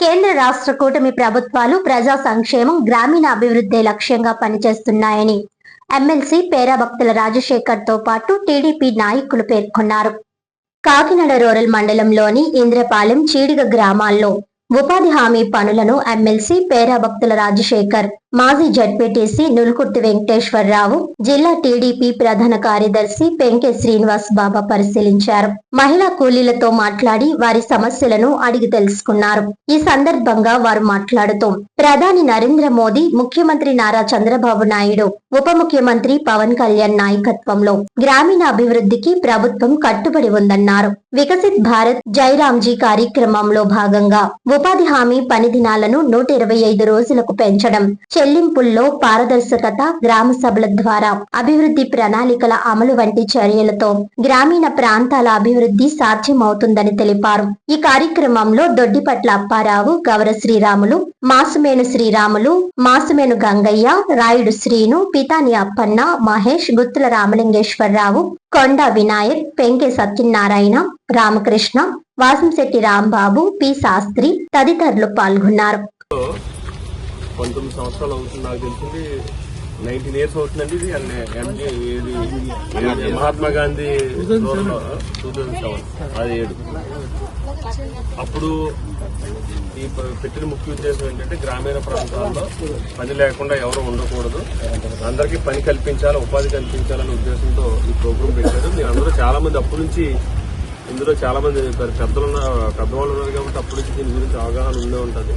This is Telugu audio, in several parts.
కేంద్ర రాష్ట్ర కూటమి ప్రభుత్వాలు ప్రజా సంక్షేమం, గ్రామీణ అభివృద్ధి లక్ష్యంగా పనిచేస్తున్నాయని ఎమ్మెల్సీ పేరాభక్తుల రాజశేఖర్ తో పాటు టీడీపీ నాయకులు పేర్కొన్నారు. కాకినాడ రూరల్ మండలంలోని ఇంద్రపాలెం, చీడిగ గ్రామాల్లో ఉపాధి హామీ పనులను ఎమ్మెల్సీ పేరాభక్తుల రాజశేఖర్, మాజీ జడ్పీటీసీ నులుకుర్తి వెంకటేశ్వరరావు, జిల్లా టీడీపీ ప్రధాన కార్యదర్శి పెంకే శ్రీనివాస్ బాబా పరిశీలించారు. మహిళా కూలీలతో మాట్లాడి వారి సమస్యలను అడిగి తెలుసుకున్నారు. ఈ సందర్భంగా వారు మాట్లాడుతూ ప్రధాని నరేంద్ర మోదీ, ముఖ్యమంత్రి నారా చంద్రబాబు నాయుడు, ఉప ముఖ్యమంత్రి పవన్ కళ్యాణ్ నాయకత్వంలో గ్రామీణ అభివృద్ధికి ప్రభుత్వం కట్టుబడి ఉందన్నారు. వికసిత్ భారత్ జైరాంజీ కార్యక్రమంలో భాగంగా ఉపాధి హామీ పని దినాలను 125 రోజులకు పెంచడం, చెల్లింపుల్లో పారదర్శకత, గ్రామ సభల ద్వారా అభివృద్ధి ప్రణాళికల అమలు వంటి చర్యలతో గ్రామీణ ప్రాంతాల అభివృద్ధి సాధ్యమవుతుందని తెలిపారు. ఈ కార్యక్రమంలో దొడ్డిపట్ల అప్పారావు, గౌర శ్రీరాములు, మాసుమేను శ్రీరాములు, మాసుమేను గంగయ్య, రాయుడు శ్రీను, పితాని అప్పన్న, మహేష్, గుత్తుల రామలింగేశ్వరరావు, కొండ వినాయక్, పెంకే సత్యనారాయణ, రామకృష్ణ, వాసంశెట్టి రాంబాబు, పి శాస్త్రి తదితరులు పాల్గొన్నారు. 19 సంవత్సరాలు అవుతుంది, నాకు తెలిసింది 19 ఇయర్స్ అవుతుందండి. ఇది మహాత్మా గాంధీ 2007 అది 7. అప్పుడు ఈ పెట్టిన ముఖ్య ఉద్దేశం ఏంటంటే గ్రామీణ ప్రాంతాల్లో పని లేకుండా ఎవరు ఉండకూడదు, అందరికీ పని కల్పించాలి, ఉపాధి కల్పించాలనే ఉద్దేశంతో ఈ ప్రోగ్రాం పెట్టారు. మీరు అందరూ చాలా మంది అప్పటి నుంచి, ఇందులో చాలా మంది పెద్దవాళ్ళు ఉన్నారు కాబట్టి అప్పటి నుంచి దీని గురించి అవగాహన ఉండే ఉంటుంది.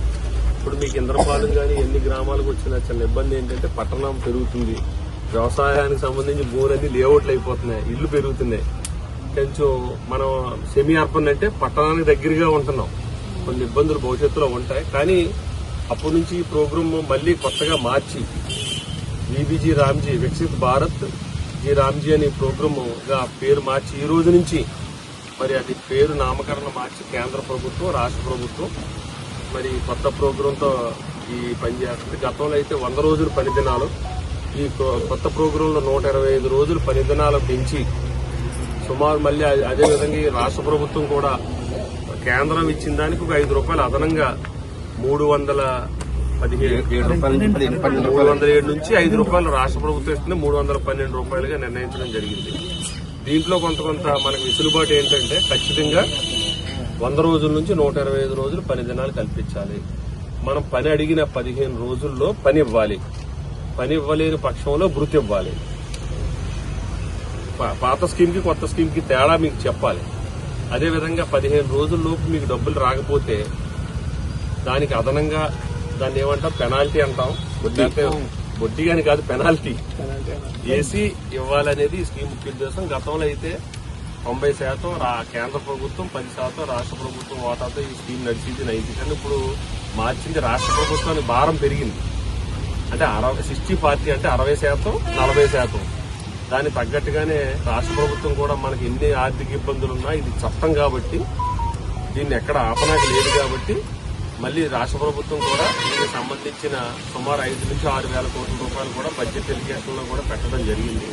ఇప్పుడు మీకు ఇంద్రపాలెం కానీ ఎన్ని గ్రామాలకు వచ్చిన చిన్న ఇబ్బంది ఏంటంటే పట్టణం పెరుగుతుంది, వ్యవసాయానికి సంబంధించి భూములన్నీ లేఅవుట్లు అయిపోతున్నాయి, ఇల్లు పెరుగుతున్నాయి. కొంచెం మనం సెమీ అర్బన్ అంటే పట్టణానికి దగ్గరగా ఉంటున్నాం, కొన్ని ఇబ్బందులు భవిష్యత్తులో ఉంటాయి. కానీ అప్పటి నుంచి ఈ ప్రోగ్రామ్ మళ్ళీ కొత్తగా మార్చి విబిజీ రామ్జీ, వికసిత్ భారత్ జీ రామ్జీ అనే ప్రోగ్రామ్గా పేరు మార్చి ఈ రోజు నుంచి మరి అది పేరు నామకరణం మార్చి కేంద్ర ప్రభుత్వం, రాష్ట్ర ప్రభుత్వం మరి కొత్త ప్రోగ్రాంతో ఈ పని చేస్తుంది. గతంలో అయితే 100 రోజులు పని దినాలు, ఈ కొత్త ప్రోగ్రాంలో 125 రోజులు పని దినాలు పెంచి సుమారు మళ్ళీ అదేవిధంగా ఈ రాష్ట్ర ప్రభుత్వం కూడా కేంద్రం ఇచ్చిన దానికి ఒక 5 రూపాయలు అదనంగా 317 నుంచి 5 రూపాయలు రాష్ట్ర ప్రభుత్వం ఇస్తుంది, 312 రూపాయలుగా నిర్ణయించడం జరిగింది. దీంట్లో కొంత మనకి వెసులుబాటు ఏంటంటే ఖచ్చితంగా 100 రోజుల నుంచి 125 రోజులు పని దినాలు కల్పించాలి. మనం పని అడిగిన 15 రోజుల్లో పని ఇవ్వాలి, పని ఇవ్వలేని పక్షంలో భృతి ఇవ్వాలి. పాత స్కీమ్కి కొత్త స్కీమ్కి తేడా మీకు చెప్పాలి. అదేవిధంగా 15 రోజుల్లోపు మీకు డబ్బులు రాకపోతే దానికి అదనంగా దాన్ని ఏమంటాం, పెనాల్టీ అంటాం. వడ్డీ అని కాదు, పెనాల్టీ వేసి ఇవ్వాలనేది ఈ స్కీమ్ ముఖ్య ఉద్దేశం. గతంలో అయితే 90% కేంద్ర ప్రభుత్వం, 10% రాష్ట్ర ప్రభుత్వం వాటాతో ఈ స్కీమ్ నడిచింది 90. కానీ ఇప్పుడు మార్చింది రాష్ట్ర ప్రభుత్వానికి భారం పెరిగింది. అంటే 60-40 అంటే 60%, 40%. దానికి తగ్గట్టుగానే రాష్ట్ర ప్రభుత్వం కూడా మనకి ఎన్ని ఆర్థిక ఇబ్బందులున్నా ఇది చట్టం కాబట్టి దీన్ని ఎక్కడ ఆపనాకి లేదు కాబట్టి మళ్ళీ రాష్ట్ర ప్రభుత్వం కూడా దీనికి సంబంధించిన సుమారు 5 నుంచి 6 వేల కోట్ల రూపాయలు కూడా బడ్జెట్ ఎలిగేషన్లో కూడా పెట్టడం జరిగింది.